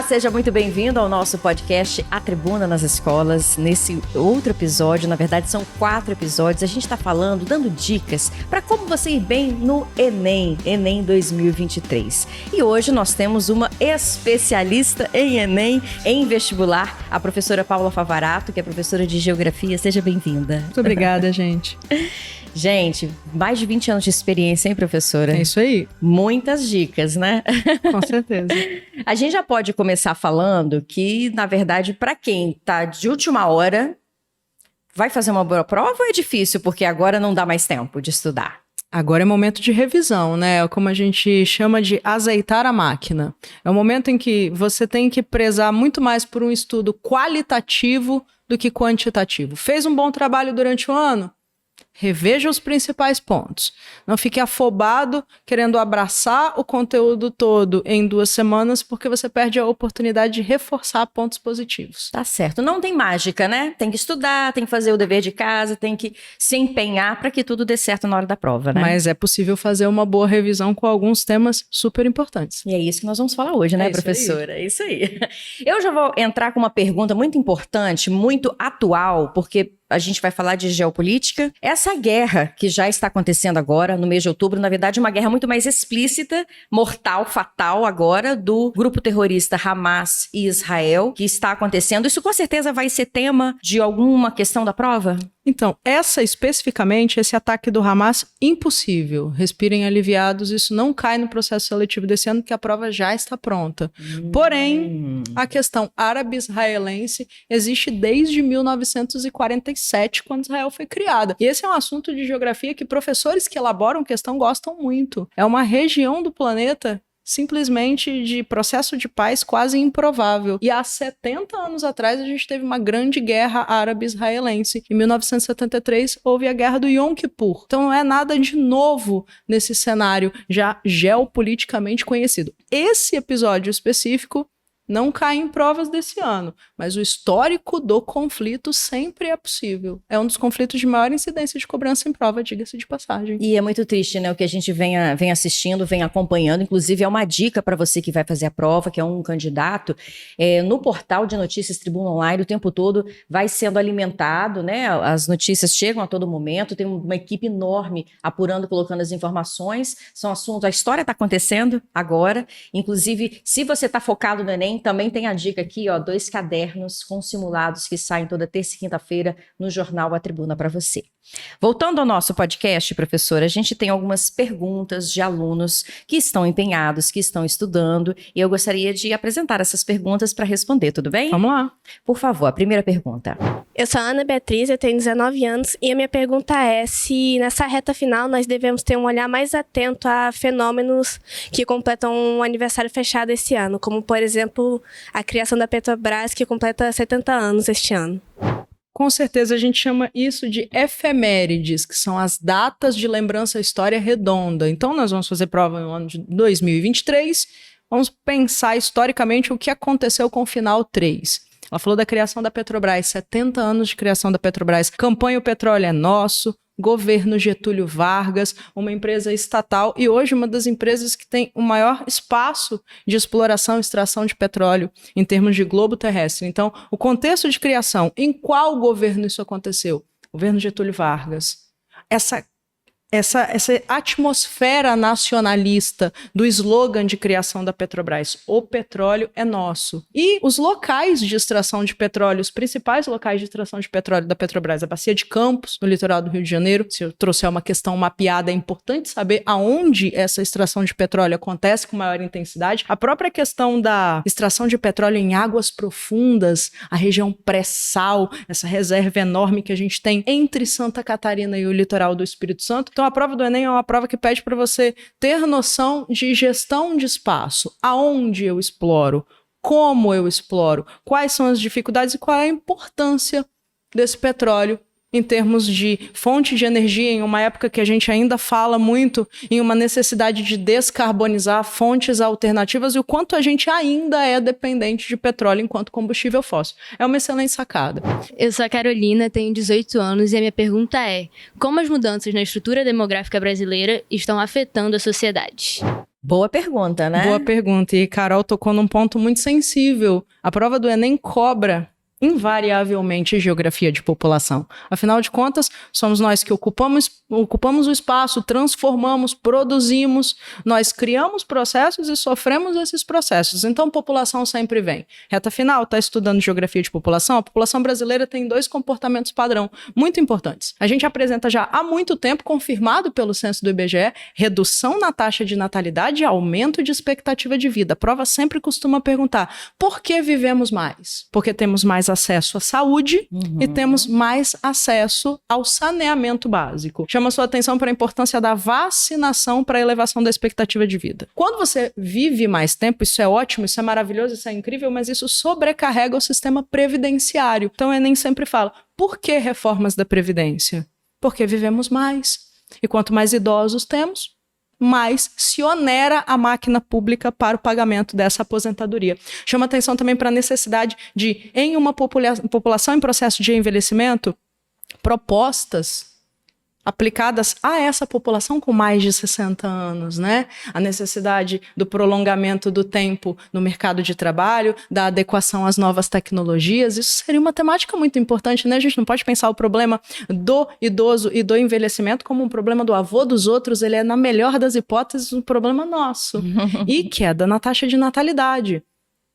Seja muito bem-vindo ao nosso podcast A Tribuna nas Escolas. Nesse outro episódio, na verdade são 4 episódios, a gente está falando, dando dicas para como você ir bem no Enem 2023. E hoje nós temos uma especialista em Enem, em vestibular, a professora Paula Favarato, que é professora de Geografia. Seja bem-vinda. Muito obrigada, gente. Gente, mais de 20 anos de experiência, hein, professora? É isso aí. Muitas dicas, né? Com certeza. A gente já pode começar falando que, na verdade, para quem tá de última hora, vai fazer uma boa prova ou é difícil, porque agora não dá mais tempo de estudar? Agora é momento de revisão, né? Como a gente chama de azeitar a máquina. É o momento em que você tem que prezar muito mais por um estudo qualitativo do que quantitativo. Fez um bom trabalho durante o ano? Reveja os principais pontos. Não fique afobado querendo abraçar o conteúdo todo em 2 semanas, porque você perde a oportunidade de reforçar pontos positivos. Tá certo. Não tem mágica, né? Tem que estudar, tem que fazer o dever de casa, tem que se empenhar para que tudo dê certo na hora da prova, né? Mas é possível fazer uma boa revisão com alguns temas super importantes. E é isso que nós vamos falar hoje, né, professora? É isso aí. Eu já vou entrar com uma pergunta muito importante, muito atual, porque a gente vai falar de geopolítica. Essa guerra que já está acontecendo agora, no mês de outubro, na verdade, uma guerra muito mais explícita, mortal, fatal agora, do grupo terrorista Hamas e Israel, que está acontecendo. Isso com certeza vai ser tema de alguma questão da prova? Então, especificamente, esse ataque do Hamas, impossível. Respirem aliviados, isso não cai no processo seletivo desse ano, porque a prova já está pronta. Porém, a questão árabe-israelense existe desde 1947, quando Israel foi criada. E esse é um assunto de geografia que professores que elaboram questão gostam muito. É uma região do planeta simplesmente de processo de paz quase improvável. E há 70 anos atrás a gente teve uma grande guerra árabe-israelense. Em 1973 houve a guerra do Yom Kippur. Então não é nada de novo nesse cenário já geopoliticamente conhecido. Esse episódio específico não cai em provas desse ano, mas o histórico do conflito sempre é possível. É um dos conflitos de maior incidência de cobrança em prova, diga-se de passagem. E é muito triste, né? O que a gente vem assistindo, vem acompanhando. Inclusive, é uma dica para você que vai fazer a prova, que é um candidato. No portal de notícias Tribuna Online, o tempo todo vai sendo alimentado, né? As notícias chegam a todo momento. Tem uma equipe enorme apurando, colocando as informações. São assuntos... A história está acontecendo agora. Inclusive, se você está focado no Enem, também tem a dica aqui, 2 cadernos com simulados que saem toda terça e quinta-feira no jornal A Tribuna para você. Voltando ao nosso podcast, professora, a gente tem algumas perguntas de alunos que estão empenhados, que estão estudando, e eu gostaria de apresentar essas perguntas para responder, tudo bem? Vamos lá. Por favor, a primeira pergunta. Eu sou a Ana Beatriz, eu tenho 19 anos, e a minha pergunta é se nessa reta final nós devemos ter um olhar mais atento a fenômenos que completam um aniversário fechado esse ano, como, por exemplo, a criação da Petrobras, que completa 70 anos este ano. Com certeza a gente chama isso de efemérides, que são as datas de lembrança à história redonda. Então nós vamos fazer prova no ano de 2023, vamos pensar historicamente o que aconteceu com o final 3. Ela falou da criação da Petrobras, 70 anos de criação da Petrobras. Campanha O Petróleo é Nosso, governo Getúlio Vargas, uma empresa estatal e hoje uma das empresas que tem o maior espaço de exploração e extração de petróleo em termos de globo terrestre. Então, o contexto de criação, em qual governo isso aconteceu? Governo Getúlio Vargas. Essa atmosfera nacionalista do slogan de criação da Petrobras, o petróleo é nosso. E os locais de extração de petróleo, os principais locais de extração de petróleo da Petrobras, a Bacia de Campos, no litoral do Rio de Janeiro. Se eu trouxer uma questão mapeada, é importante saber aonde essa extração de petróleo acontece com maior intensidade. A própria questão da extração de petróleo em águas profundas, a região pré-sal, essa reserva enorme que a gente tem entre Santa Catarina e o litoral do Espírito Santo. Então, a prova do Enem é uma prova que pede para você ter noção de gestão de espaço. Aonde eu exploro? Como eu exploro? Quais são as dificuldades e qual é a importância desse petróleo em termos de fonte de energia, em uma época que a gente ainda fala muito em uma necessidade de descarbonizar fontes alternativas e o quanto a gente ainda é dependente de petróleo enquanto combustível fóssil. É uma excelente sacada. Eu sou a Carolina, tenho 18 anos e a minha pergunta é: como as mudanças na estrutura demográfica brasileira estão afetando a sociedade? Boa pergunta, né? Boa pergunta. E Carol tocou num ponto muito sensível. A prova do Enem cobra invariavelmente geografia de população. Afinal de contas, somos nós que ocupamos o espaço, transformamos, produzimos, nós criamos processos e sofremos esses processos. Então, população sempre vem. Reta final, está estudando geografia de população? A população brasileira tem 2 comportamentos padrão muito importantes. A gente apresenta já há muito tempo, confirmado pelo censo do IBGE, redução na taxa de natalidade e aumento de expectativa de vida. A prova sempre costuma perguntar, por que vivemos mais? Porque temos mais acesso à saúde e temos mais acesso ao saneamento básico. Chama sua atenção para a importância da vacinação para a elevação da expectativa de vida. Quando você vive mais tempo, isso é ótimo, isso é maravilhoso, isso é incrível, mas isso sobrecarrega o sistema previdenciário. Então, o Enem sempre fala, por que reformas da Previdência? Porque vivemos mais. E quanto mais idosos temos, mais se onera a máquina pública para o pagamento dessa aposentadoria. Chama atenção também para a necessidade de, em uma população em processo de envelhecimento, propostas aplicadas a essa população com mais de 60 anos, né? A necessidade do prolongamento do tempo no mercado de trabalho, da adequação às novas tecnologias, isso seria uma temática muito importante, né? A gente não pode pensar o problema do idoso e do envelhecimento como um problema do avô dos outros, ele é, na melhor das hipóteses, um problema nosso. E queda na taxa de natalidade.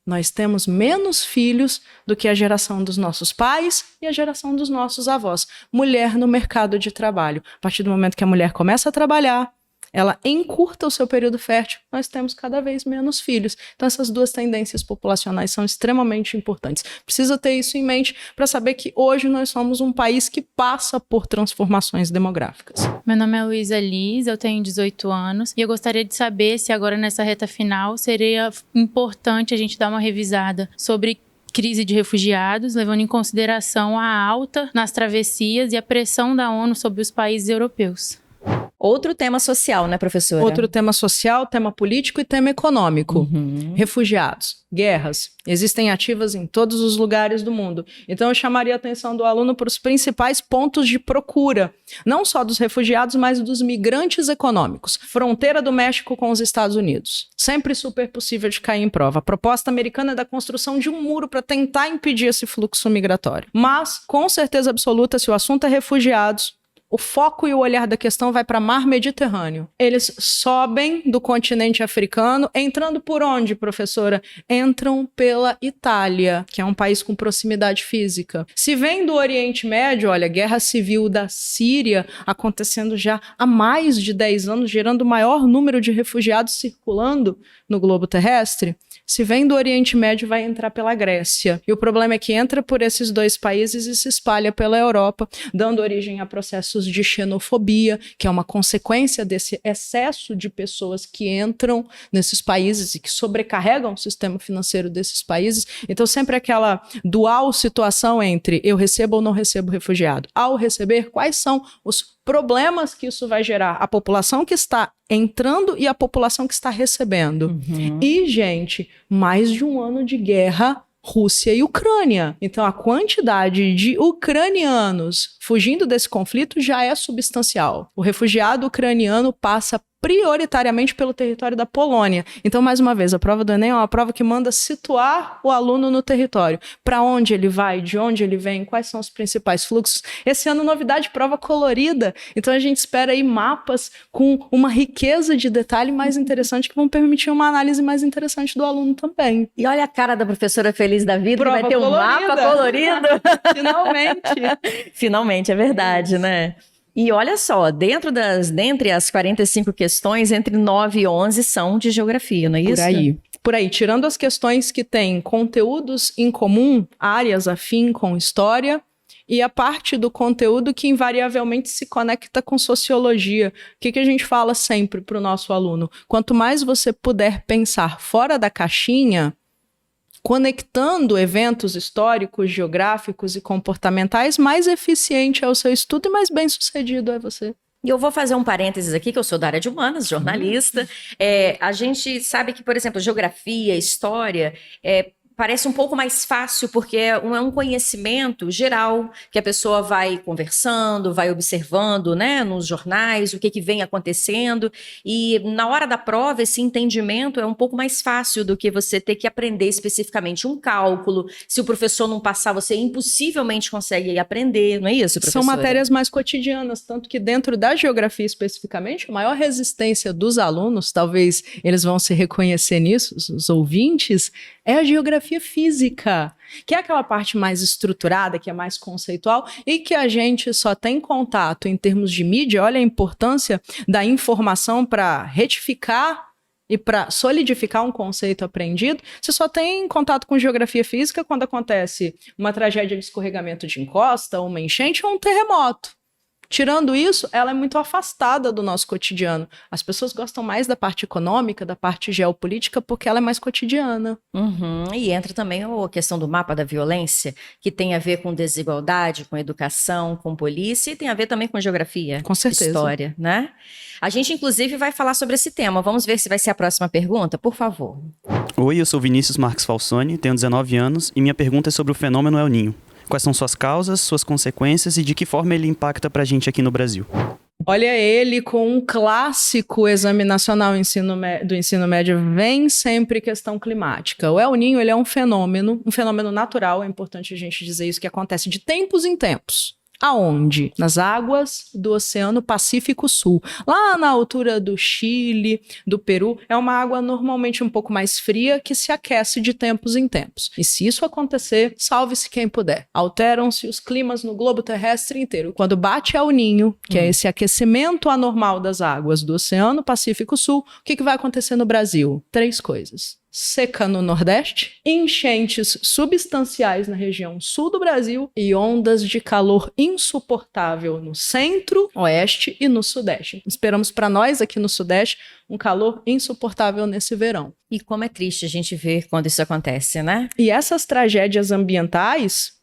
Nós temos menos filhos do que a geração dos nossos pais e a geração dos nossos avós. Mulher no mercado de trabalho. A partir do momento que a mulher começa a trabalhar, ela encurta o seu período fértil, nós temos cada vez menos filhos. Então essas 2 tendências populacionais são extremamente importantes. Precisa ter isso em mente para saber que hoje nós somos um país que passa por transformações demográficas. Meu nome é Luísa Liz, eu tenho 18 anos e eu gostaria de saber se agora nessa reta final seria importante a gente dar uma revisada sobre crise de refugiados, levando em consideração a alta nas travessias e a pressão da ONU sobre os países europeus. Outro tema social, né, professora? Outro tema social, tema político e tema econômico. Refugiados, guerras, existem ativas em todos os lugares do mundo. Então eu chamaria a atenção do aluno para os principais pontos de procura, não só dos refugiados, mas dos migrantes econômicos. Fronteira do México com os Estados Unidos. Sempre super possível de cair em prova. A proposta americana é da construção de um muro para tentar impedir esse fluxo migratório. Mas, com certeza absoluta, se o assunto é refugiados, o foco e o olhar da questão vai para mar Mediterrâneo. Eles sobem do continente africano, entrando por onde, professora? Entram pela Itália, que é um país com proximidade física. Se vem do Oriente Médio, olha, guerra civil da Síria acontecendo já há mais de 10 anos, gerando o maior número de refugiados circulando no globo terrestre. Se vem do Oriente Médio, vai entrar pela Grécia. E o problema é que entra por esses 2 países e se espalha pela Europa, dando origem a processos de xenofobia, que é uma consequência desse excesso de pessoas que entram nesses países e que sobrecarregam o sistema financeiro desses países. Então, sempre aquela dual situação entre eu recebo ou não recebo refugiado. Ao receber, quais são os problemas que isso vai gerar? A população que está entrando e a população que está recebendo. E, gente, mais de 1 ano de guerra, Rússia e Ucrânia. Então, a quantidade de ucranianos fugindo desse conflito já é substancial. O refugiado ucraniano passa prioritariamente pelo território da Polônia. Então, mais uma vez, a prova do Enem é uma prova que manda situar o aluno no território. Para onde ele vai, de onde ele vem, quais são os principais fluxos. Esse ano, novidade, prova colorida. Então, a gente espera aí mapas com uma riqueza de detalhe mais interessante que vão permitir uma análise mais interessante do aluno também. E olha a cara da professora feliz da vida, Prova que vai ter um mapa colorido. Finalmente. Finalmente, é verdade, né? E olha só, dentre as 45 questões, entre 9 e 11 são de geografia, não é isso? Por aí, tirando as questões que têm conteúdos em comum, áreas afim com história, e a parte do conteúdo que invariavelmente se conecta com sociologia. O que a gente fala sempre para o nosso aluno? Quanto mais você puder pensar fora da caixinha, conectando eventos históricos, geográficos e comportamentais, mais eficiente é o seu estudo e mais bem-sucedido é você. E eu vou fazer um parênteses aqui, que eu sou da área de humanas, jornalista. A gente sabe que, por exemplo, geografia, história, parece um pouco mais fácil, porque é um conhecimento geral, que a pessoa vai conversando, vai observando, né, nos jornais, o que vem acontecendo, e na hora da prova, esse entendimento é um pouco mais fácil do que você ter que aprender especificamente um cálculo. Se o professor não passar, você impossivelmente consegue aprender, não é isso, professora? São matérias mais cotidianas, tanto que dentro da geografia especificamente, a maior resistência dos alunos, talvez eles vão se reconhecer nisso, os ouvintes, é a geografia física, que é aquela parte mais estruturada, que é mais conceitual e que a gente só tem contato em termos de mídia. Olha a importância da informação para retificar e para solidificar um conceito aprendido. Você só tem contato com geografia física quando acontece uma tragédia de escorregamento de encosta, uma enchente ou um terremoto. Tirando isso, ela é muito afastada do nosso cotidiano. As pessoas gostam mais da parte econômica, da parte geopolítica, porque ela é mais cotidiana. E entra também a questão do mapa da violência, que tem a ver com desigualdade, com educação, com polícia, e tem a ver também com geografia, Com certeza. História, né? A gente, inclusive, vai falar sobre esse tema. Vamos ver se vai ser a próxima pergunta, por favor. Oi, eu sou Vinícius Marques Falsoni, tenho 19 anos e minha pergunta é sobre o fenômeno El Niño. Quais são suas causas, suas consequências e de que forma ele impacta pra gente aqui no Brasil? Olha ele com um clássico exame nacional do ensino médio, vem sempre questão climática. O El Niño, ele é um fenômeno natural, é importante a gente dizer isso, que acontece de tempos em tempos. Aonde? Nas águas do Oceano Pacífico Sul. Lá na altura do Chile, do Peru, é uma água normalmente um pouco mais fria que se aquece de tempos em tempos. E se isso acontecer, salve-se quem puder. Alteram-se os climas no globo terrestre inteiro. Quando bate El Niño, que é esse aquecimento anormal das águas do Oceano Pacífico Sul, o que vai acontecer no Brasil? 3 coisas. Seca no Nordeste, enchentes substanciais na região sul do Brasil e ondas de calor insuportável no centro, oeste e no sudeste. Esperamos para nós aqui no sudeste um calor insuportável nesse verão. E como é triste a gente ver quando isso acontece, né? E essas tragédias ambientais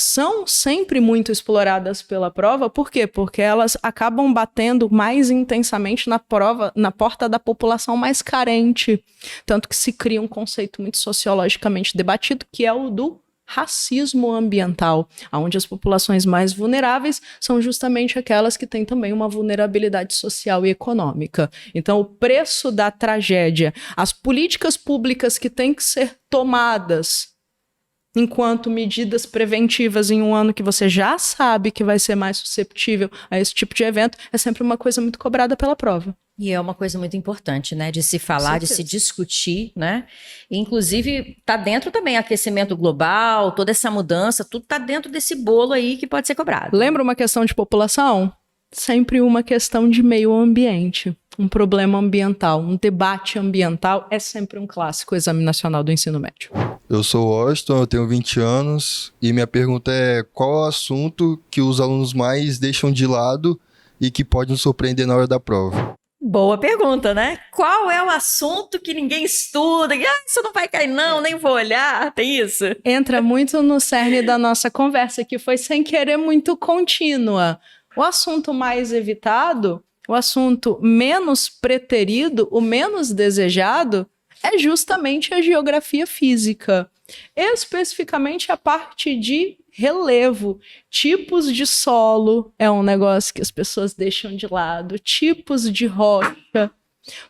são sempre muito exploradas pela prova. Por quê? Porque elas acabam batendo mais intensamente na porta da população mais carente. Tanto que se cria um conceito muito sociologicamente debatido, que é o do racismo ambiental, onde as populações mais vulneráveis são justamente aquelas que têm também uma vulnerabilidade social e econômica. Então, o preço da tragédia, as políticas públicas que têm que ser tomadas enquanto medidas preventivas em um ano que você já sabe que vai ser mais susceptível a esse tipo de evento, é sempre uma coisa muito cobrada pela prova. E é uma coisa muito importante, né? De se falar, de se discutir, né? E, inclusive, tá dentro também aquecimento global, toda essa mudança, tudo tá dentro desse bolo aí que pode ser cobrado. Lembra uma questão de população? Sempre uma questão de meio ambiente, um problema ambiental, um debate ambiental é sempre um clássico exame nacional do ensino médio. Eu sou o Washington, eu tenho 20 anos e minha pergunta é: qual é o assunto que os alunos mais deixam de lado e que pode nos surpreender na hora da prova? Boa pergunta, né? Qual é o assunto que ninguém estuda? Isso não vai cair não, nem vou olhar, tem isso? Entra muito no cerne da nossa conversa, que foi sem querer muito contínua. O assunto mais evitado, o assunto menos preterido, o menos desejado, é justamente a geografia física. Especificamente a parte de relevo. Tipos de solo é um negócio que as pessoas deixam de lado. Tipos de rocha.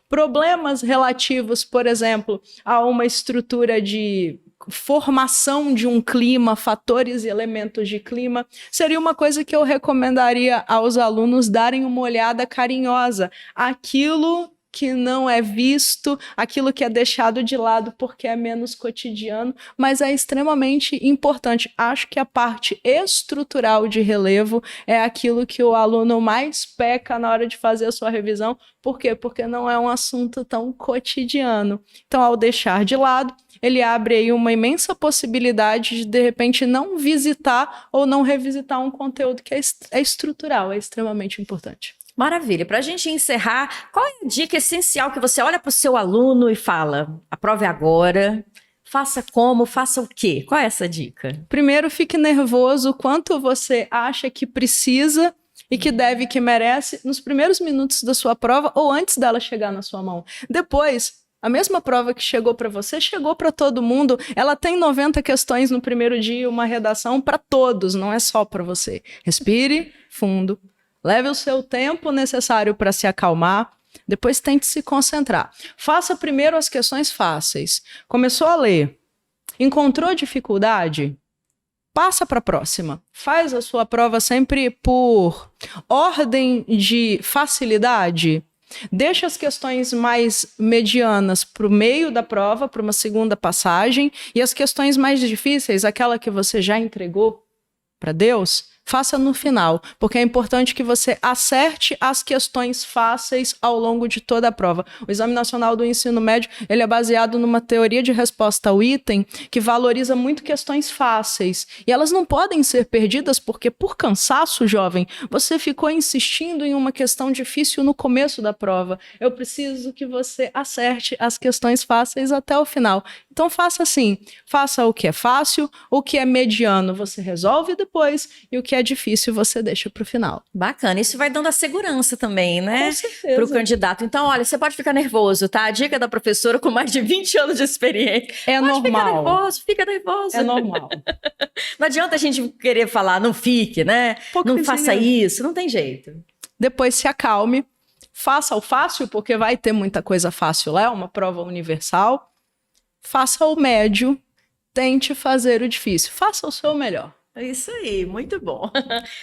Problemas relativos, por exemplo, a uma estrutura de formação de um clima, fatores e elementos de clima, seria uma coisa que eu recomendaria aos alunos darem uma olhada carinhosa. Aquilo que não é visto, aquilo que é deixado de lado porque é menos cotidiano, mas é extremamente importante. Acho que a parte estrutural de relevo é aquilo que o aluno mais peca na hora de fazer a sua revisão. Por quê? Porque não é um assunto tão cotidiano. Então, ao deixar de lado, ele abre aí uma imensa possibilidade de repente, não visitar ou não revisitar um conteúdo que é estrutural, é extremamente importante. Maravilha. Para a gente encerrar, qual é a dica essencial que você olha para o seu aluno e fala: a prova é agora, faça como, faça o quê? Qual é essa dica? Primeiro, fique nervoso quanto você acha que precisa e que deve, que merece, nos primeiros minutos da sua prova ou antes dela chegar na sua mão. Depois, A mesma prova que chegou para você, chegou para todo mundo. Ela tem 90 questões no primeiro dia, uma redação para todos, não é só para você. Respire fundo, leve o seu tempo necessário para se acalmar, depois tente se concentrar. Faça primeiro as questões fáceis. Começou a ler, encontrou dificuldade? Passa para a próxima. Faz a sua prova sempre por ordem de facilidade. Deixa as questões mais medianas para o meio da prova, para uma segunda passagem, e as questões mais difíceis, aquela que você já entregou para Deus, faça no final, porque é importante que você acerte as questões fáceis ao longo de toda a prova. O Exame Nacional do Ensino Médio, ele é baseado numa teoria de resposta ao item que valoriza muito questões fáceis. E elas não podem ser perdidas porque, por cansaço, jovem, você ficou insistindo em uma questão difícil no começo da prova. Eu preciso que você acerte as questões fáceis até o final. Então faça assim, faça o que é fácil, o que é mediano você resolve depois, e o que é difícil você deixa para o final. Bacana, isso vai dando a segurança também, né? Com certeza. Para o candidato. Então, olha, você pode ficar nervoso, tá? A dica da professora com mais de 20 anos de experiência. É pode normal. Fica nervoso. É normal. Não adianta a gente querer falar, não fique, né? Não faça isso, não tem jeito. Depois se acalme, faça o fácil, porque vai ter muita coisa fácil lá, é uma prova universal. Faça o médio, tente fazer o difícil. Faça o seu melhor. É isso aí, muito bom.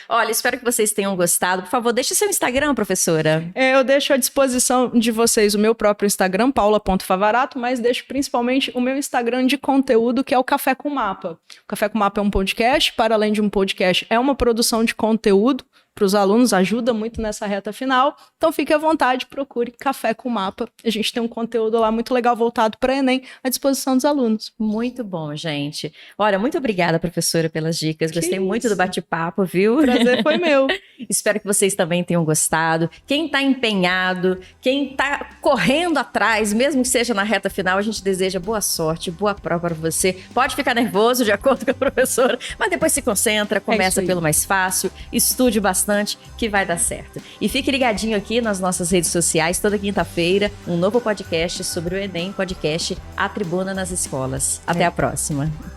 Olha, espero que vocês tenham gostado. Por favor, deixe seu Instagram, professora. Eu deixo à disposição de vocês o meu próprio Instagram, paula.favarato, mas deixo principalmente o meu Instagram de conteúdo, que é o Café com Mapa. O Café com Mapa é um podcast, para além de um podcast, é uma produção de conteúdo para os alunos, ajuda muito nessa reta final. Então fique à vontade, procure Café com Mapa. A gente tem um conteúdo lá muito legal voltado para Enem, à disposição dos alunos. Muito bom, gente. Olha, muito obrigada, professora, pelas dicas. Gostei muito isso. do bate-papo, viu? O prazer foi meu. Espero que vocês também tenham gostado. Quem está empenhado, quem está correndo atrás, mesmo que seja na reta final, a gente deseja boa sorte, boa prova para você. Pode ficar nervoso, de acordo com a professora, mas depois se concentra, começa pelo mais fácil, estude bastante, que vai dar certo. E fique ligadinho aqui nas nossas redes sociais, toda quinta-feira, um novo podcast sobre o Enem, podcast A Tribuna nas Escolas. Até a próxima.